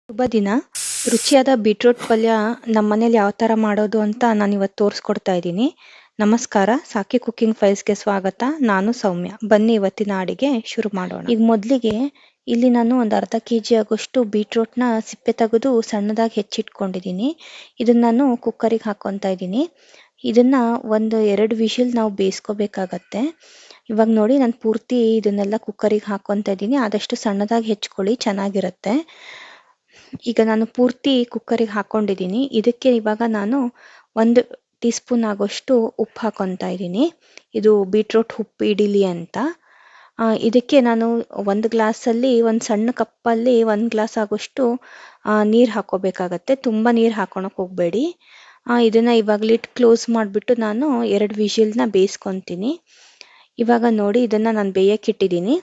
ಶುಭ ದಿನ. ರುಚಿಯಾದ ಬೀಟ್ರೂಟ್ ಪಲ್ಯ ನಮ್ಮ ಮನೇಲಿ ಯಾವ ಥರ ಮಾಡೋದು ಅಂತ ನಾನು ಇವತ್ತು ತೋರಿಸ್ಕೊಡ್ತಾ ಇದ್ದೀನಿ. ನಮಸ್ಕಾರ, ಸಾಕಿ ಕುಕಿಂಗ್ ಫೈಲ್ಸ್ಗೆ ಸ್ವಾಗತ. ನಾನು ಸೌಮ್ಯ. ಬನ್ನಿ ಇವತ್ತಿನ ಅಡಿಗೆ ಶುರು ಮಾಡೋಣ. ಈಗ ಮೊದಲಿಗೆ ಇಲ್ಲಿ ನಾನು ಒಂದು ಅರ್ಧ ಕೆಜಿ ಆಗೋಷ್ಟು ಬೀಟ್ರೂಟ್ನ ಸಿಪ್ಪೆ ತೆಗೆದು ಸಣ್ಣದಾಗಿ ಹೆಚ್ಚಿಟ್ಕೊಂಡಿದ್ದೀನಿ. ಇದನ್ನು ನಾನು ಕುಕ್ಕರಿಗೆ ಹಾಕ್ಕೊತಾ ಇದ್ದೀನಿ. ಇದನ್ನು ಒಂದು 2 ವಿಷಿಲ್ ನಾವು ಬೇಯಿಸ್ಕೋಬೇಕಾಗತ್ತೆ. ಇವಾಗ ನೋಡಿ ನಾನು ಪೂರ್ತಿ ಇದನ್ನೆಲ್ಲ ಕುಕ್ಕರಿಗೆ ಹಾಕ್ಕೊತಾ ಇದ್ದೀನಿ. ಆದಷ್ಟು ಸಣ್ಣದಾಗಿ ಹೆಚ್ಕೊಳ್ಳಿ, ಚೆನ್ನಾಗಿರುತ್ತೆ. ಈಗ ನಾನು ಪೂರ್ತಿ ಕುಕ್ಕರಿಗೆ ಹಾಕ್ಕೊಂಡಿದ್ದೀನಿ. ಇದಕ್ಕೆ ಇವಾಗ ನಾನು 1 ಟೀ ಸ್ಪೂನ್ ಆಗೋಷ್ಟು ಉಪ್ಪು ಹಾಕ್ಕೊತಾ ಇದ್ದೀನಿ. ಇದು ಬೀಟ್ರೂಟ್ ಉಪ್ಪು ಹಿಡೀಲಿ ಅಂತ. ಇದಕ್ಕೆ ನಾನು 1 ಗ್ಲಾಸಲ್ಲಿ ಒಂದು ಸಣ್ಣ ಕಪ್ಪಲ್ಲಿ 1 ಗ್ಲಾಸ್ ಆಗೋಷ್ಟು ನೀರು ಹಾಕ್ಕೋಬೇಕಾಗತ್ತೆ. ತುಂಬ ನೀರು ಹಾಕ್ಕೊಳಕ್ಕೆ ಹೋಗಬೇಡಿ. ಇದನ್ನು ಇವಾಗ ಲಿಡ್ ಕ್ಲೋಸ್ ಮಾಡಿಬಿಟ್ಟು ನಾನು 2 ವಿಷಿಲ್ನ ಬೇಯಿಸ್ಕೊತೀನಿ. ಇವಾಗ ನೋಡಿ ಇದನ್ನು ನಾನು ಬೇಯಕ್ಕಿಟ್ಟಿದ್ದೀನಿ.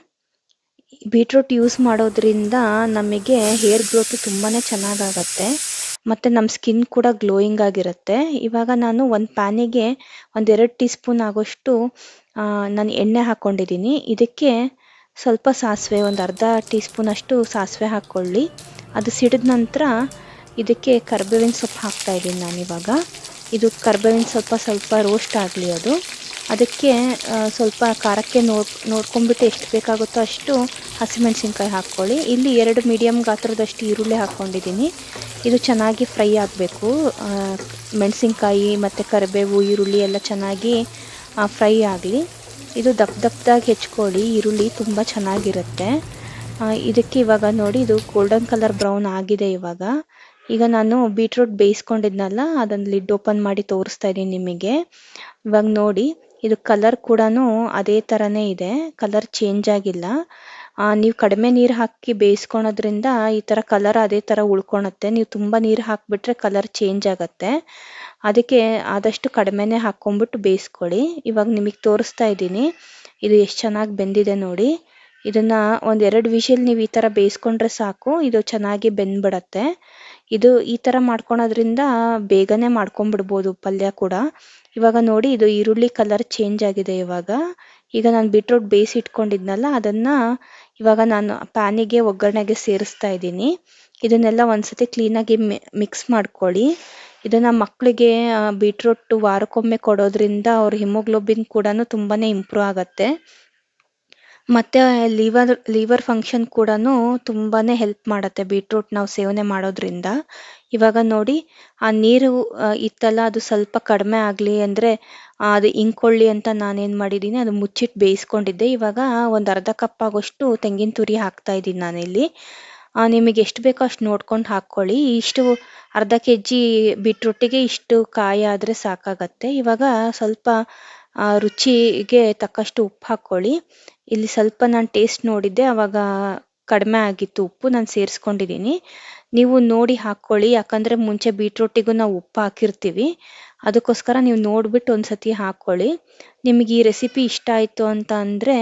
ಬೀಟ್ರೂಟ್ ಯೂಸ್ ಮಾಡೋದ್ರಿಂದ ನಮಗೆ ಹೇರ್ ಗ್ರೋತ್ ತುಂಬಾ ಚೆನ್ನಾಗಾಗತ್ತೆ ಮತ್ತು ನಮ್ಮ ಸ್ಕಿನ್ ಕೂಡ ಗ್ಲೋಯಿಂಗ್ ಆಗಿರುತ್ತೆ. ಇವಾಗ ನಾನು ಒಂದು ಪ್ಯಾನಿಗೆ 2 ಟೀ ಸ್ಪೂನ್ ಆಗೋಷ್ಟು ನಾನು ಎಣ್ಣೆ ಹಾಕ್ಕೊಂಡಿದ್ದೀನಿ. ಇದಕ್ಕೆ ಸ್ವಲ್ಪ ಸಾಸಿವೆ, ಒಂದು ಅರ್ಧ ಟೀ ಸ್ಪೂನ್ ಅಷ್ಟು ಸಾಸಿವೆ ಹಾಕ್ಕೊಳ್ಳಿ. ಅದು ಸಿಡಿದ ನಂತರ ಇದಕ್ಕೆ ಕರಿಬೇವಿನ ಸೊಪ್ಪು ಹಾಕ್ತಾಯಿದ್ದೀನಿ ನಾನಿವಾಗ. ಇದು ಕರಿಬೇವಿನ ಸ್ವಲ್ಪ ರೋಸ್ಟ್ ಆಗಲಿ. ಅದಕ್ಕೆ ಸ್ವಲ್ಪ ಖಾರಕ್ಕೆ ನೋಡ್ಕೊಂಡ್ಬಿಟ್ಟು ಎಷ್ಟು ಬೇಕಾಗುತ್ತೋ ಅಷ್ಟು ಹಸಿಮೆಣಸಿನ್ಕಾಯಿ ಹಾಕ್ಕೊಳ್ಳಿ. ಇಲ್ಲಿ 2 ಮೀಡಿಯಮ್ ಗಾತ್ರದಷ್ಟು ಈರುಳ್ಳಿ ಹಾಕ್ಕೊಂಡಿದ್ದೀನಿ. ಇದು ಚೆನ್ನಾಗಿ ಫ್ರೈ ಆಗಬೇಕು. ಮೆಣಸಿನ್ಕಾಯಿ ಮತ್ತು ಕರಿಬೇವು, ಈರುಳ್ಳಿ ಎಲ್ಲ ಚೆನ್ನಾಗಿ ಫ್ರೈ ಆಗಲಿ. ಇದು ದಪ್ಪದಾಗಿ ಹೆಚ್ಕೊಳ್ಳಿ. ಈರುಳ್ಳಿ ತುಂಬ ಚೆನ್ನಾಗಿರುತ್ತೆ. ಇದಕ್ಕೆ ಇವಾಗ ನೋಡಿ ಇದು ಗೋಲ್ಡನ್ ಕಲರ್ ಬ್ರೌನ್ ಆಗಿದೆ. ಈಗ ನಾನು ಬೀಟ್ರೂಟ್ ಬೇಯಿಸ್ಕೊಂಡಿದ್ನಲ್ಲ, ಅದನ್ನು ಲಿಡ್ ಓಪನ್ ಮಾಡಿ ತೋರಿಸ್ತಾ ಇದ್ದೀನಿ ನಿಮಗೆ. ಇವಾಗ ನೋಡಿ ಇದು ಕಲರ್ ಕೂಡ ಅದೇ ಥರನೇ ಇದೆ, ಕಲರ್ ಚೇಂಜ್ ಆಗಿಲ್ಲ. ನೀವು ಕಡಿಮೆ ನೀರು ಹಾಕಿ ಬೇಯಿಸ್ಕೊಳೋದ್ರಿಂದ ಈ ಥರ ಕಲರ್ ಅದೇ ಥರ ಉಳ್ಕೊಳುತ್ತೆ. ನೀವು ತುಂಬ ನೀರು ಹಾಕಿಬಿಟ್ರೆ ಕಲರ್ ಚೇಂಜ್ ಆಗುತ್ತೆ. ಅದಕ್ಕೆ ಆದಷ್ಟು ಕಡಿಮೆನೇ ಹಾಕ್ಕೊಂಬಿಟ್ಟು ಬೇಯಿಸ್ಕೊಳ್ಳಿ. ಇವಾಗ ನಿಮಗೆ ತೋರಿಸ್ತಾ ಇದ್ದೀನಿ ಇದು ಎಷ್ಟು ಚೆನ್ನಾಗಿ ಬೆಂದಿದೆ ನೋಡಿ. ಇದನ್ನು 1-2 ವಿಷಿಲ್ ನೀವು ಈ ಥರ ಬೇಯಿಸ್ಕೊಂಡ್ರೆ ಸಾಕು, ಇದು ಚೆನ್ನಾಗಿ ಬೆಂದ್ಬಿಡತ್ತೆ. ಇದು ಈ ಥರ ಮಾಡ್ಕೊಳೋದ್ರಿಂದ ಬೇಗನೆ ಮಾಡ್ಕೊಂಬಿಡ್ಬೋದು ಪಲ್ಯ ಕೂಡ. ಇವಾಗ ನೋಡಿ ಇದು ಈರುಳ್ಳಿ ಕಲರ್ ಚೇಂಜ್ ಆಗಿದೆ. ಈಗ ನಾನು ಬೀಟ್ರೂಟ್ ಬೇಯಿಸಿ ಇಟ್ಕೊಂಡಿದ್ನಲ್ಲ, ಅದನ್ನು ಇವಾಗ ನಾನು ಪ್ಯಾನಿಗೆ ಒಗ್ಗರಣೆಗೆ ಸೇರಿಸ್ತಾ ಇದ್ದೀನಿ. ಇದನ್ನೆಲ್ಲ ಒಂದ್ಸತಿ ಕ್ಲೀನಾಗಿ ಮಿಕ್ಸ್ ಮಾಡ್ಕೊಳ್ಳಿ. ಇದನ್ನು ಮಕ್ಕಳಿಗೆ ಬೀಟ್ರೂಟ್ ವಾರಕ್ಕೊಮ್ಮೆ ಕೊಡೋದ್ರಿಂದ ಅವ್ರ ಹಿಮೋಗ್ಲೋಬಿನ್ ಕೂಡ ತುಂಬಾ ಇಂಪ್ರೂವ್ ಆಗುತ್ತೆ. ಮತ್ತು ಲಿವರ್ ಫಂಕ್ಷನ್ ಕೂಡ ತುಂಬಾ ಹೆಲ್ಪ್ ಮಾಡುತ್ತೆ ಬೀಟ್ರೂಟ್ ನಾವು ಸೇವನೆ ಮಾಡೋದ್ರಿಂದ. ಇವಾಗ ನೋಡಿ ಆ ನೀರು ಇತ್ತಲ್ಲ, ಅದು ಸ್ವಲ್ಪ ಕಡಿಮೆ ಆಗಲಿ ಅಂದರೆ ಅದು ಇಂಕೊಳ್ಳಿ ಅಂತ ನಾನೇನು ಮಾಡಿದ್ದೀನಿ, ಅದು ಮುಚ್ಚಿಟ್ಟು ಬೇಯಿಸ್ಕೊಂಡಿದ್ದೆ. ಇವಾಗ ಒಂದು ಅರ್ಧ ಕಪ್ ಆಗೋಷ್ಟು ತೆಂಗಿನ ತುರಿ ಹಾಕ್ತಾ ಇದ್ದೀನಿ ನಾನಿಲ್ಲಿ. ನಿಮಗೆ ಎಷ್ಟು ಬೇಕೋ ಅಷ್ಟು ನೋಡ್ಕೊಂಡು ಹಾಕ್ಕೊಳ್ಳಿ. ಇಷ್ಟು ಅರ್ಧ ಕೆಜಿ ಬೀಟ್ರೂಟಿಗೆ ಇಷ್ಟು ಕಾಯಿ ಆದರೆ ಸಾಕಾಗತ್ತೆ. ಇವಾಗ ಸ್ವಲ್ಪ ರುಚಿಗೆ ತಕ್ಕಷ್ಟು ಉಪ್ಪು ಹಾಕ್ಕೊಳ್ಳಿ. ಇಲ್ಲಿ ಸ್ವಲ್ಪ ನಾನು ಟೇಸ್ಟ್ ನೋಡಿದ್ದೆ, ಆವಾಗ ಕಡಿಮೆ ಆಗಿತ್ತು ಉಪ್ಪು, ನಾನು ಸೇರಿಸ್ಕೊಂಡಿದ್ದೀನಿ. ನೀವು ನೋಡಿ ಹಾಕ್ಕೊಳ್ಳಿ, ಯಾಕಂದರೆ ಮುಂಚೆ ಬೀಟ್ರೂಟಿಗೂ ನಾವು ಉಪ್ಪು ಹಾಕಿರ್ತೀವಿ. ಅದಕ್ಕೋಸ್ಕರ ನೀವು ನೋಡಿಬಿಟ್ಟು ಒಂದು ಸತಿ ಹಾಕ್ಕೊಳ್ಳಿ. ನಿಮಗೆ ಈ ರೆಸಿಪಿ ಇಷ್ಟ ಆಯಿತು ಅಂತ ಅಂದರೆ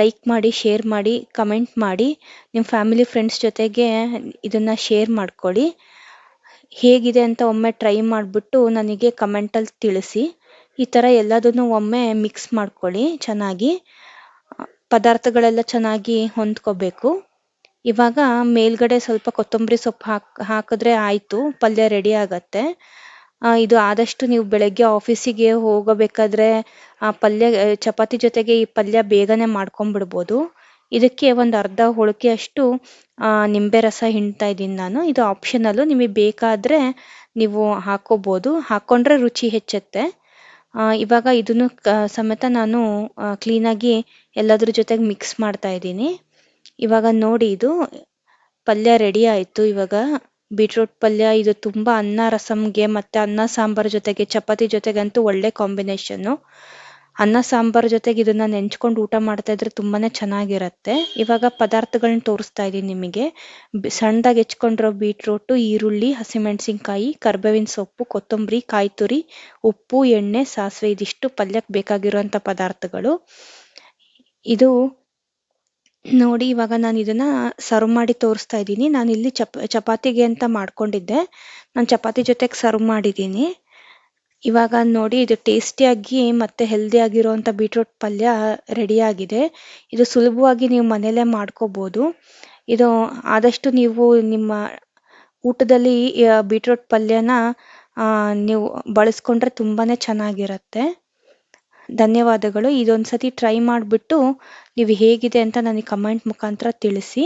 ಲೈಕ್ ಮಾಡಿ, ಶೇರ್ ಮಾಡಿ, ಕಮೆಂಟ್ ಮಾಡಿ. ನಿಮ್ಮ ಫ್ಯಾಮಿಲಿ ಫ್ರೆಂಡ್ಸ್ ಜೊತೆಗೆ ಇದನ್ನು ಶೇರ್ ಮಾಡ್ಕೊಳ್ಳಿ. ಹೇಗಿದೆ ಅಂತ ಒಮ್ಮೆ ಟ್ರೈ ಮಾಡಿಬಿಟ್ಟು ನನಗೆ ಕಮೆಂಟಲ್ಲಿ ತಿಳಿಸಿ. ಈ ಥರ ಎಲ್ಲದನ್ನು ಒಮ್ಮೆ ಮಿಕ್ಸ್ ಮಾಡ್ಕೊಳ್ಳಿ ಚೆನ್ನಾಗಿ. ಪದಾರ್ಥಗಳೆಲ್ಲ ಚೆನ್ನಾಗಿ ಹೊಂದ್ಕೋಬೇಕು. ಇವಾಗ ಮೇಲ್ಗಡೆ ಸ್ವಲ್ಪ ಕೊತ್ತಂಬರಿ ಸೊಪ್ಪು ಹಾಕಿದ್ರೆ ಆಯಿತು, ಪಲ್ಯ ರೆಡಿ ಆಗತ್ತೆ. ಇದು ಆದಷ್ಟು ನೀವು ಬೆಳಗ್ಗೆ ಆಫೀಸಿಗೆ ಹೋಗಬೇಕಾದ್ರೆ ಪಲ್ಯ ಚಪಾತಿ ಜೊತೆಗೆ ಈ ಪಲ್ಯ ಬೇಗನೆ ಮಾಡ್ಕೊಂಬಿಡ್ಬೋದು. ಇದಕ್ಕೆ ಒಂದು ಅರ್ಧ ಹೋಳಿಗೆಯಷ್ಟು ನಿಂಬೆ ರಸ ಹಿಂಡ್ತಾ ಇದ್ದೀನಿ ನಾನು. ಇದು ಆಪ್ಷನಲ್ಲು, ನಿಮಗೆ ಬೇಕಾದರೆ ನೀವು ಹಾಕ್ಕೋಬೋದು, ಹಾಕ್ಕೊಂಡ್ರೆ ರುಚಿ ಹೆಚ್ಚುತ್ತೆ. ಇವಾಗ ಇದನ್ನು ಸಮೇತ ನಾನು ಕ್ಲೀನಾಗಿ ಎಲ್ಲದ್ರ ಜೊತೆಗೆ ಮಿಕ್ಸ್ ಮಾಡ್ತಾ ಇದ್ದೀನಿ. ಇವಾಗ ನೋಡಿ ಇದು ಪಲ್ಯ ರೆಡಿ ಆಯಿತು. ಇವಾಗ ಬೀಟ್ರೂಟ್ ಪಲ್ಯ ಇದು ತುಂಬ ಅನ್ನ ರಸಮ್ಗೆ ಮತ್ತು ಅನ್ನ ಸಾಂಬಾರು ಜೊತೆಗೆ, ಚಪಾತಿ ಜೊತೆಗಂತೂ ಒಳ್ಳೆ ಕಾಂಬಿನೇಷನ್ನು. ಅನ್ನ ಸಾಂಬಾರು ಜೊತೆಗೆ ಇದನ್ನು ನೆಂಚ್ಕೊಂಡು ಊಟ ಮಾಡ್ತಾಯಿದ್ರೆ ತುಂಬಾ ಚೆನ್ನಾಗಿರುತ್ತೆ. ಇವಾಗ ಪದಾರ್ಥಗಳನ್ನ ತೋರಿಸ್ತಾ ಇದ್ದೀನಿ ನಿಮಗೆ. ಸಣ್ಣದಾಗಿ ಹೆಚ್ಕೊಂಡಿರೋ ಬೀಟ್ರೂಟು, ಈರುಳ್ಳಿ, ಹಸಿಮೆಣಸಿನ್ಕಾಯಿ, ಕರಿಬೇವಿನ ಸೊಪ್ಪು, ಕೊತ್ತಂಬರಿ, ಕಾಯಿ ತುರಿ, ಉಪ್ಪು, ಎಣ್ಣೆ, ಸಾಸಿವೆ, ಇದಿಷ್ಟು ಪಲ್ಯಕ್ಕೆ ಬೇಕಾಗಿರುವಂಥ ಪದಾರ್ಥಗಳು. ಇದು ನೋಡಿ ಇವಾಗ ನಾನು ಇದನ್ನು ಸರ್ವ್ ಮಾಡಿ ತೋರಿಸ್ತಾ ಇದ್ದೀನಿ. ನಾನಿಲ್ಲಿ ಚಪಾತಿಗೆ ಅಂತ ಮಾಡ್ಕೊಂಡಿದ್ದೆ, ನಾನು ಚಪಾತಿ ಜೊತೆಗೆ ಸರ್ವ್ ಮಾಡಿದ್ದೀನಿ. ಇವಾಗ ನೋಡಿ ಇದು ಟೇಸ್ಟಿಯಾಗಿ ಮತ್ತು ಹೆಲ್ದಿ ಆಗಿರೋವಂಥ ಬೀಟ್ರೂಟ್ ಪಲ್ಯ ರೆಡಿಯಾಗಿದೆ. ಇದು ಸುಲಭವಾಗಿ ನೀವು ಮನೆಯಲ್ಲೇ ಮಾಡ್ಕೋಬೋದು. ಇದು ಆದಷ್ಟು ನೀವು ನಿಮ್ಮ ಊಟದಲ್ಲಿ ಬೀಟ್ರೂಟ್ ಪಲ್ಯನ ನೀವು ಬಳಸ್ಕೊಂಡ್ರೆ ತುಂಬಾನೇ ಚೆನ್ನಾಗಿರುತ್ತೆ. ಧನ್ಯವಾದಗಳು. ಇದೊಂದ್ಸತಿ ಟ್ರೈ ಮಾಡಿಬಿಟ್ಟು ನೀವು ಹೇಗಿದೆ ಅಂತ ನನಗೆ ಕಮೆಂಟ್ ಮುಖಾಂತರ ತಿಳಿಸಿ.